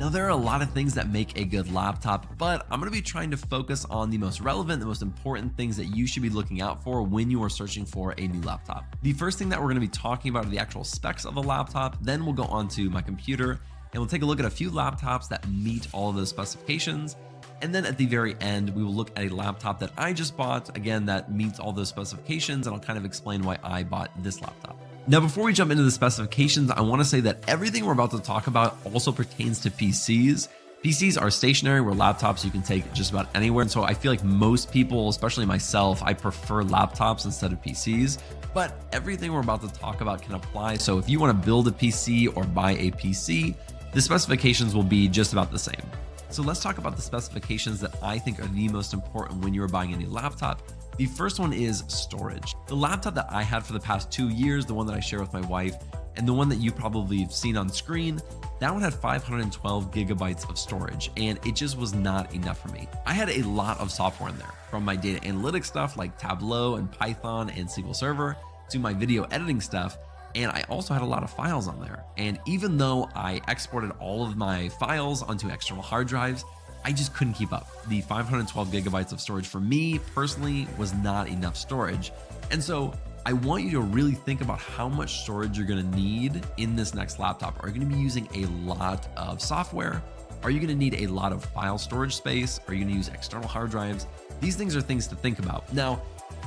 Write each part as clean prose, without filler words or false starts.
Now, there are a lot of things that make a good laptop, but I'm going to be trying to focus on the most relevant, the most important things that you should be looking out for when you are searching for a new laptop. The first thing that we're going to be talking about are the actual specs of a laptop. Then we'll go on to my computer and we'll take a look at a few laptops that meet all of those specifications. And then at the very end, we will look at a laptop that I just bought, again, that meets all those specifications, and I'll kind of explain why I bought this laptop. Now, before we jump into the specifications, I want to say that everything we're about to talk about also pertains to PCs. PCs are stationary, where laptops you can take just about anywhere. And so I feel like most people, especially myself, I prefer laptops instead of PCs. But everything we're about to talk about can apply. So if you want to build a PC or buy a PC, the specifications will be just about the same. So let's talk about the specifications that I think are the most important when you're buying a new laptop. The first one is storage. The laptop that I had for the past 2 years, the one that I share with my wife, and the one that you probably have seen on screen, that one had 512 gigabytes of storage, and it just was not enough for me. I had a lot of software in there, from my data analytics stuff like Tableau and Python and SQL Server to my video editing stuff. And I also had a lot of files on there. And even though I exported all of my files onto external hard drives, I just couldn't keep up. The 512 gigabytes of storage for me personally was not enough storage. And so I want you to really think about how much storage you're gonna need in this next laptop. Are you gonna be using a lot of software? Are you gonna need a lot of file storage space? Are you gonna use external hard drives? These things are things to think about. Now,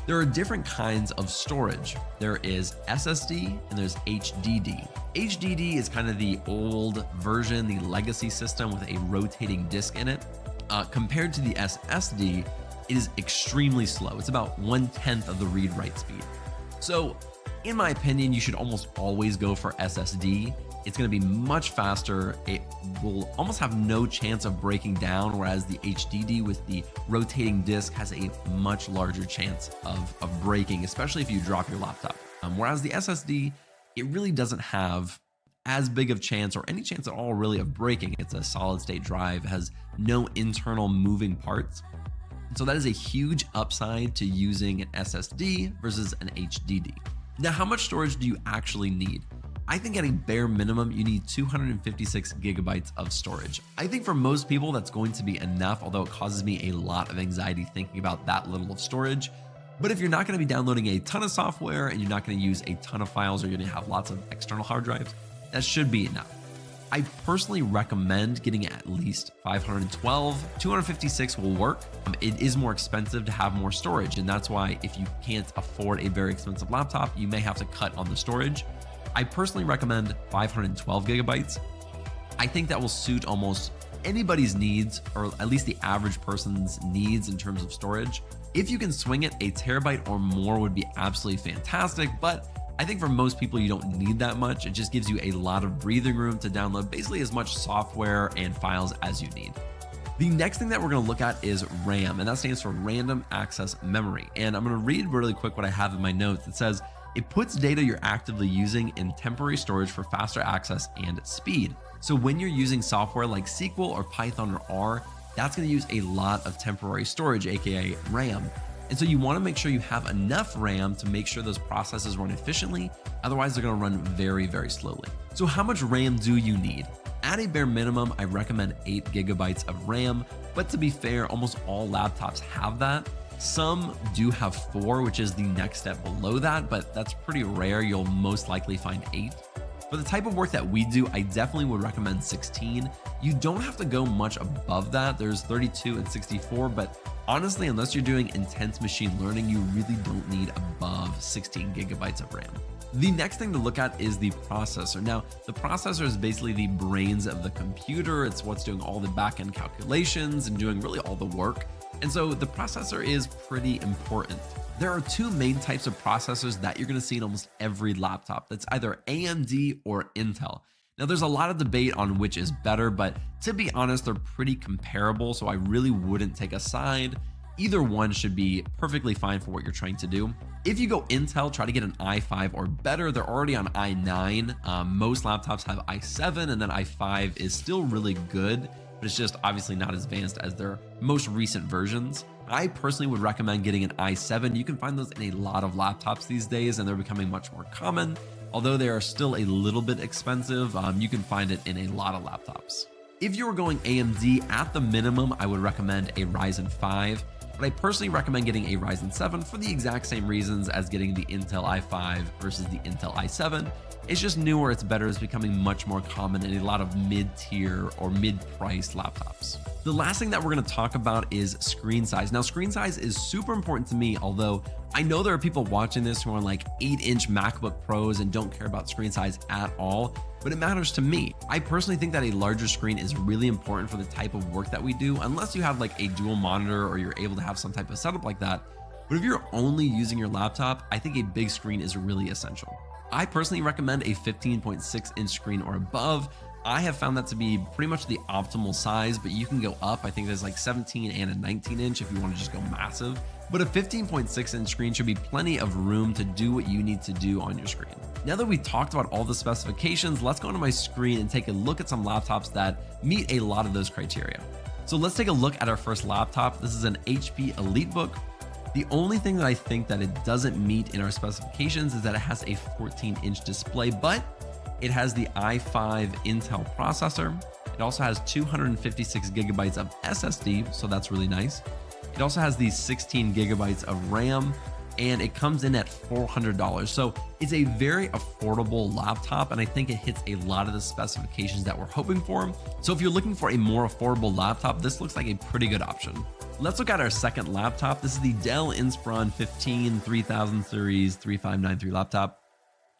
there are different kinds of storage. There is SSD and there's HDD. HDD is kind of the old version, the legacy system with a rotating disk in it. Compared to the SSD, it is extremely slow. It's about 1/10 of the read-write speed. So in my opinion, you should almost always go for SSD. It's going to be much faster. It will almost have no chance of breaking down, whereas the HDD with the rotating disk has a much larger chance of breaking, especially if you drop your laptop. Whereas the SSD, it really doesn't have as big of chance or any chance at all really of breaking. It's a solid state drive, it has no internal moving parts. So that is a huge upside to using an SSD versus an HDD. Now, how much storage do you actually need? I think at a bare minimum, you need 256 gigabytes of storage. I think for most people, that's going to be enough, although it causes me a lot of anxiety thinking about that little of storage. But if you're not going to be downloading a ton of software and you're not going to use a ton of files, or you're going to have lots of external hard drives, that should be enough. I personally recommend getting at least 512. 256 will work. It is more expensive to have more storage, and that's why if you can't afford a very expensive laptop, you may have to cut on the storage. I personally recommend 512 gigabytes. I think that will suit almost anybody's needs, or at least the average person's needs in terms of storage. If you can swing it, a terabyte or more would be absolutely fantastic, but I think for most people, you don't need that much. It just gives you a lot of breathing room to download basically as much software and files as you need. The next thing that we're going to look at is RAM, and that stands for Random Access Memory. And I'm going to read really quick what I have in my notes. It says, it puts data you're actively using in temporary storage for faster access and speed. So when you're using software like SQL or Python or R, that's going to use a lot of temporary storage, aka RAM. And so you want to make sure you have enough RAM to make sure those processes run efficiently. Otherwise, they're going to run very, very slowly. So how much RAM do you need? At a bare minimum, I recommend 8 gigabytes of RAM. But to be fair, almost all laptops have that. Some do have 4, which is the next step below that, but that's pretty rare. You'll most likely find 8. For the type of work that we do, I definitely would recommend 16. You don't have to go much above that. There's 32 and 64, but honestly, unless you're doing intense machine learning, you really don't need above 16 gigabytes of RAM. The next thing to look at is the processor. Now, the processor is basically the brains of the computer. It's what's doing all the back-end calculations and doing really all the work. And so the processor is pretty important. There are 2 main types of processors that you're going to see in almost every laptop. That's either AMD or Intel. Now, there's a lot of debate on which is better, but to be honest, they're pretty comparable. So I really wouldn't take a side. Either one should be perfectly fine for what you're trying to do. If you go Intel, try to get an i5 or better. They're already on i9. Most laptops have i7, and then i5 is still really good, but it's just obviously not as advanced as their most recent versions. I personally would recommend getting an i7. You can find those in a lot of laptops these days, and they're becoming much more common. Although they are still a little bit expensive, you can find it in a lot of laptops. If you were going AMD, at the minimum, I would recommend a Ryzen 5, but I personally recommend getting a Ryzen 7 for the exact same reasons as getting the Intel i5 versus the Intel i7. It's just newer, it's better, it's becoming much more common in a lot of mid-tier or mid-priced laptops. The last thing that we're gonna talk about is screen size. Now, screen size is super important to me, although I know there are people watching this who are like 8-inch MacBook Pros and don't care about screen size at all, but it matters to me. I personally think that a larger screen is really important for the type of work that we do, unless you have like a dual monitor or you're able to have some type of setup like that. But if you're only using your laptop, I think a big screen is really essential. I personally recommend a 15.6-inch screen or above. I have found that to be pretty much the optimal size, but you can go up. I think there's like 17 and a 19-inch if you want to just go massive. But a 15.6-inch screen should be plenty of room to do what you need to do on your screen. Now that we talked about all the specifications, let's go to my screen and take a look at some laptops that meet a lot of those criteria. So let's take a look at our first laptop. This is an HP EliteBook. The only thing that I think that it doesn't meet in our specifications is that it has a 14-inch display, but it has the i5 Intel processor. It also has 256 gigabytes of SSD, so that's really nice. It also has these 16 gigabytes of RAM, and it comes in at $400. So it's a very affordable laptop, and I think it hits a lot of the specifications that we're hoping for. So if you're looking for a more affordable laptop, this looks like a pretty good option. Let's look at our second laptop. This is the Dell Inspiron 15 3000 series 3593 laptop.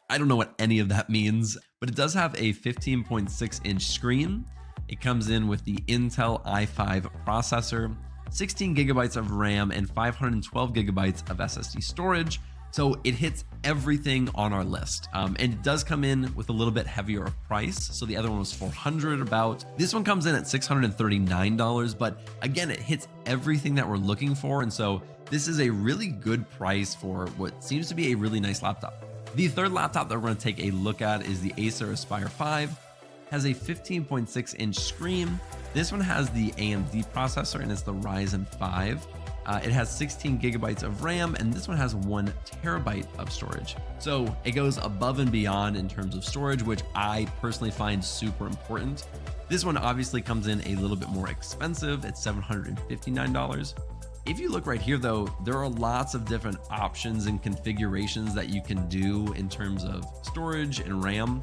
I don't know what any of that means, but it does have a 15.6-inch screen. It comes in with the Intel i5 processor, 16 gigabytes of RAM, and 512 gigabytes of SSD storage. So it hits everything on our list. And it does come in with a little bit heavier of price. So the other one was $400 about. This one comes in at $639, but again, it hits everything that we're looking for. And so this is a really good price for what seems to be a really nice laptop. The third laptop that we're going to take a look at is the Acer Aspire 5. Has a 15.6-inch screen. This one has the AMD processor and it's the Ryzen 5. It has 16 gigabytes of RAM, and this one has 1 terabyte of storage. So it goes above and beyond in terms of storage, which I personally find super important. This one obviously comes in a little bit more expensive. It's $759. If you look right here though, there are lots of different options and configurations that you can do in terms of storage and RAM.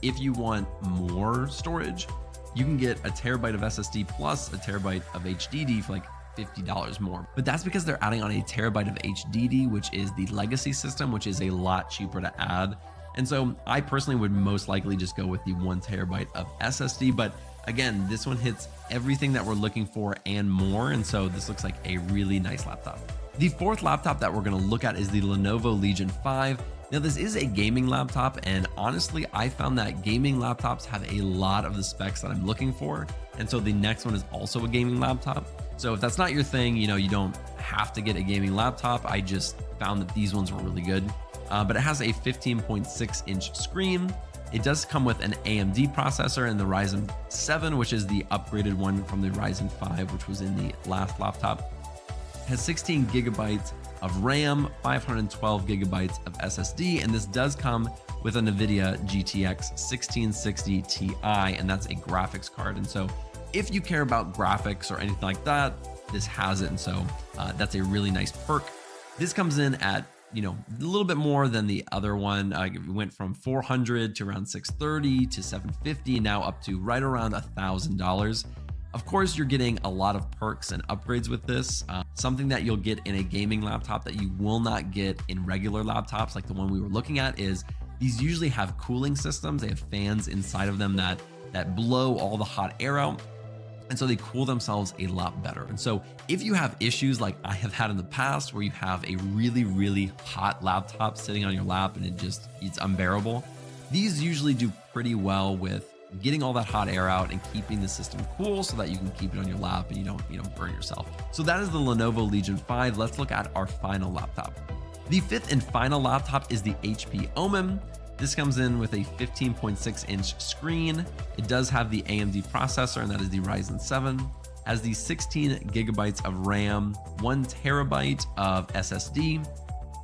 If you want more storage, you can get a terabyte of SSD plus a terabyte of HDD for like $50 more. But that's because they're adding on a terabyte of HDD, which is the legacy system, which is a lot cheaper to add. And so I personally would most likely just go with the 1 terabyte of SSD. But again, this one hits everything that we're looking for and more. And so this looks like a really nice laptop. The fourth laptop that we're going to look at is the Lenovo Legion 5. Now, this is a gaming laptop, and honestly, I found that gaming laptops have a lot of the specs that I'm looking for. And so the next one is also a gaming laptop. So if that's not your thing, you don't have to get a gaming laptop. I just found that these ones were really good. But it has a 15.6-inch screen. It does come with an AMD processor and the Ryzen 7, which is the upgraded one from the Ryzen 5, which was in the last laptop. It has 16 gigabytes of RAM, 512 gigabytes of SSD, and this does come with a NVIDIA GTX 1660 Ti, and that's a graphics card. And so if you care about graphics or anything like that, this has it. And so that's a really nice perk. This comes in at a little bit more than the other one. It went from $400 to around $630 to $750, now up to right around $1,000. Of course, you're getting a lot of perks and upgrades with this. Something that you'll get in a gaming laptop that you will not get in regular laptops, like the one we were looking at, is these usually have cooling systems. They have fans inside of them that blow all the hot air out. And so they cool themselves a lot better. And so if you have issues like I have had in the past, where you have a really, really hot laptop sitting on your lap and it's unbearable, these usually do pretty well with getting all that hot air out and keeping the system cool so that you can keep it on your lap and you don't burn yourself. So that is the Lenovo Legion 5. Let's look at our final laptop. The fifth and final laptop is the HP Omen. This comes in with a 15.6-inch screen. It does have the AMD processor, and that is the Ryzen 7. Has the 16 gigabytes of RAM, 1 terabyte of SSD.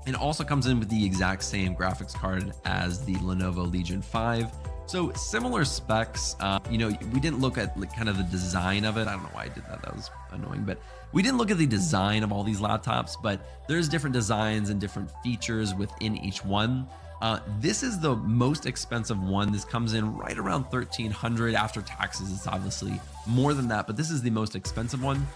It also comes in with the exact same graphics card as the Lenovo Legion 5. So similar specs, we didn't look at like kind of the design of it. I don't know why I did that. That was annoying, but we didn't look at the design of all these laptops, but there's different designs and different features within each one. This is the most expensive one. This comes in right around 1,300 after taxes. It's obviously more than that, but this is the most expensive one.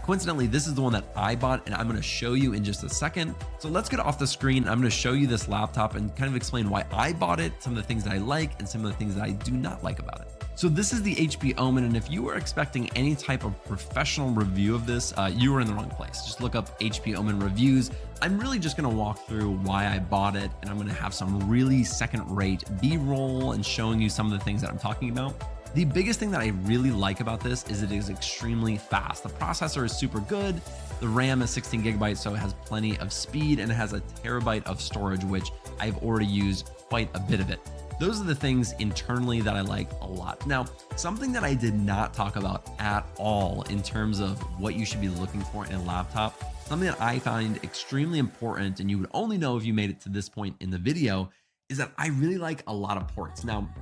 Coincidentally, this is the one that I bought, and I'm going to show you in just a second. So let's get off the screen. I'm going to show you this laptop and kind of explain why I bought it, some of the things that I like, and some of the things that I do not like about it. So this is the HP Omen, and if you were expecting any type of professional review of this, you were in the wrong place. Just look up HP Omen reviews. I'm really just gonna walk through why I bought it, and I'm gonna have some really second-rate B-roll and showing you some of the things that I'm talking about. The biggest thing that I really like about this is it is extremely fast. The processor is super good. The RAM is 16 gigabytes, so it has plenty of speed, and it has a terabyte of storage, which I've already used quite a bit of it. Those are the things internally that I like a lot. Now, something that I did not talk about at all in terms of what you should be looking for in a laptop, something that I find extremely important, and you would only know if you made it to this point in the video, is that I really like a lot of ports. Now,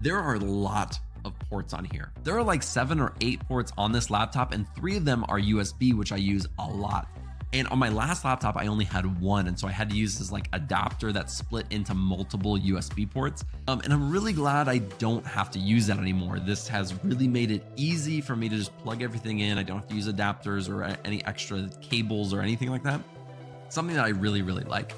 there are a lot of ports on here. There are like 7 or 8 ports on this laptop, and 3 of them are USB, which I use a lot. And on my last laptop, I only had 1. And so I had to use this like adapter that split into multiple USB ports. And I'm really glad I don't have to use that anymore. This has really made it easy for me to just plug everything in. I don't have to use adapters or any extra cables or anything like that. Something that I really, really like.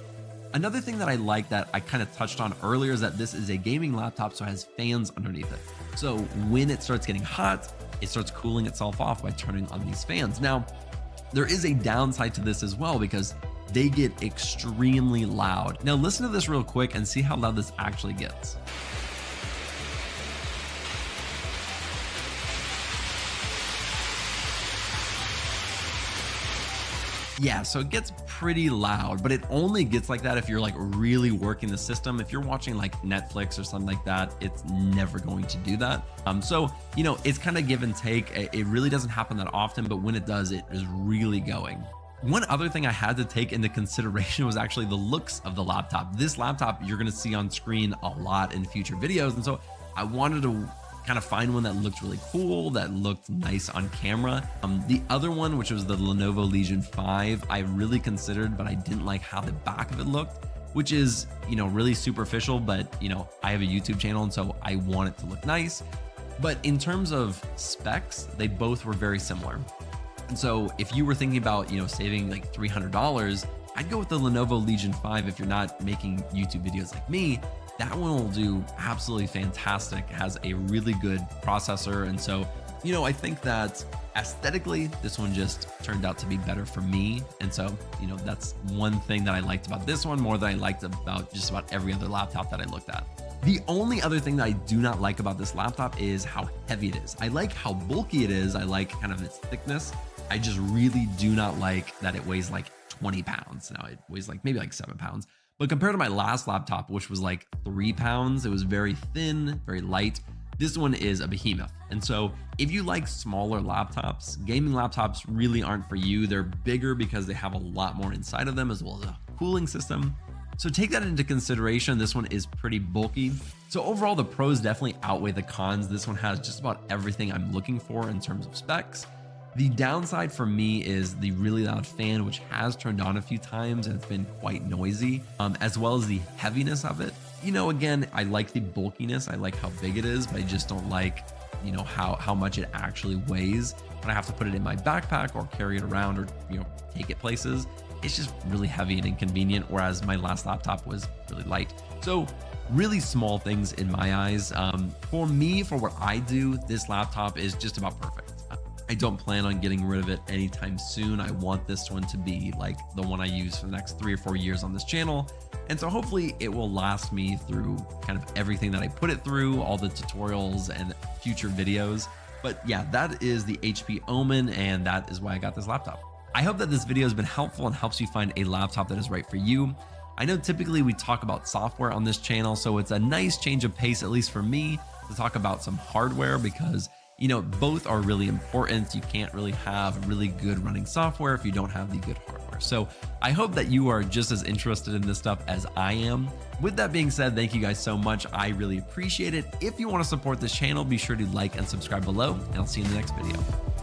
Another thing that I like that I kind of touched on earlier is that this is a gaming laptop, so it has fans underneath it. So when it starts getting hot, it starts cooling itself off by turning on these fans. Now, there is a downside to this as well because they get extremely loud. Now listen to this real quick and see how loud this actually gets. Yeah, so it gets pretty loud, but it only gets like that if you're like really working the system. If you're watching like Netflix or something like that, it's never going to do that. So, it's kind of give and take. It really doesn't happen that often, but when it does, it is really going. One other thing I had to take into consideration was actually the looks of the laptop. This laptop you're going to see on screen a lot in future videos. And so I wanted to kind of find one that looked really cool, that looked nice on camera. The other one, which was the Lenovo Legion 5, I really considered, but I didn't like how the back of it looked, which is, really superficial, but I have a YouTube channel, and so I want it to look nice. But in terms of specs, they both were very similar. And so if you were thinking about, saving like $300, I'd go with the Lenovo Legion 5 if you're not making YouTube videos like me. That one will do absolutely fantastic. It has a really good processor. And so, I think that aesthetically, this one just turned out to be better for me. And so, that's one thing that I liked about this one more than I liked about just about every other laptop that I looked at. The only other thing that I do not like about this laptop is how heavy it is. I like how bulky it is. I like kind of its thickness. I just really do not like that it weighs like 20 pounds. Now it weighs like maybe like 7 pounds. But compared to my last laptop, which was like 3 pounds, it was very thin, very light. This one is a behemoth. And so if you like smaller laptops, gaming laptops really aren't for you. They're bigger because they have a lot more inside of them as well as a cooling system. So take that into consideration. This one is pretty bulky. So overall, the pros definitely outweigh the cons. This one has just about everything I'm looking for in terms of specs. The downside for me is the really loud fan, which has turned on a few times and it's been quite noisy, as well as the heaviness of it. Again, I like the bulkiness. I like how big it is, but I just don't like, how much it actually weighs. When I have to put it in my backpack or carry it around or, take it places, it's just really heavy and inconvenient, whereas my last laptop was really light. So really small things in my eyes. For me, for what I do, this laptop is just about perfect. I don't plan on getting rid of it anytime soon. I want this one to be like the one I use for the next 3 or 4 years on this channel. And so hopefully it will last me through kind of everything that I put it through, all the tutorials and future videos. But yeah, that is the HP Omen, and that is why I got this laptop. I hope that this video has been helpful and helps you find a laptop that is right for you. I know typically we talk about software on this channel, so it's a nice change of pace, at least for me, to talk about some hardware because both are really important. You can't really have really good running software if you don't have the good hardware. software. So I hope that you are just as interested in this stuff as I am. With that being said, thank you guys so much. I really appreciate it. If you want to support this channel, be sure to like and subscribe below, and I'll see you in the next video.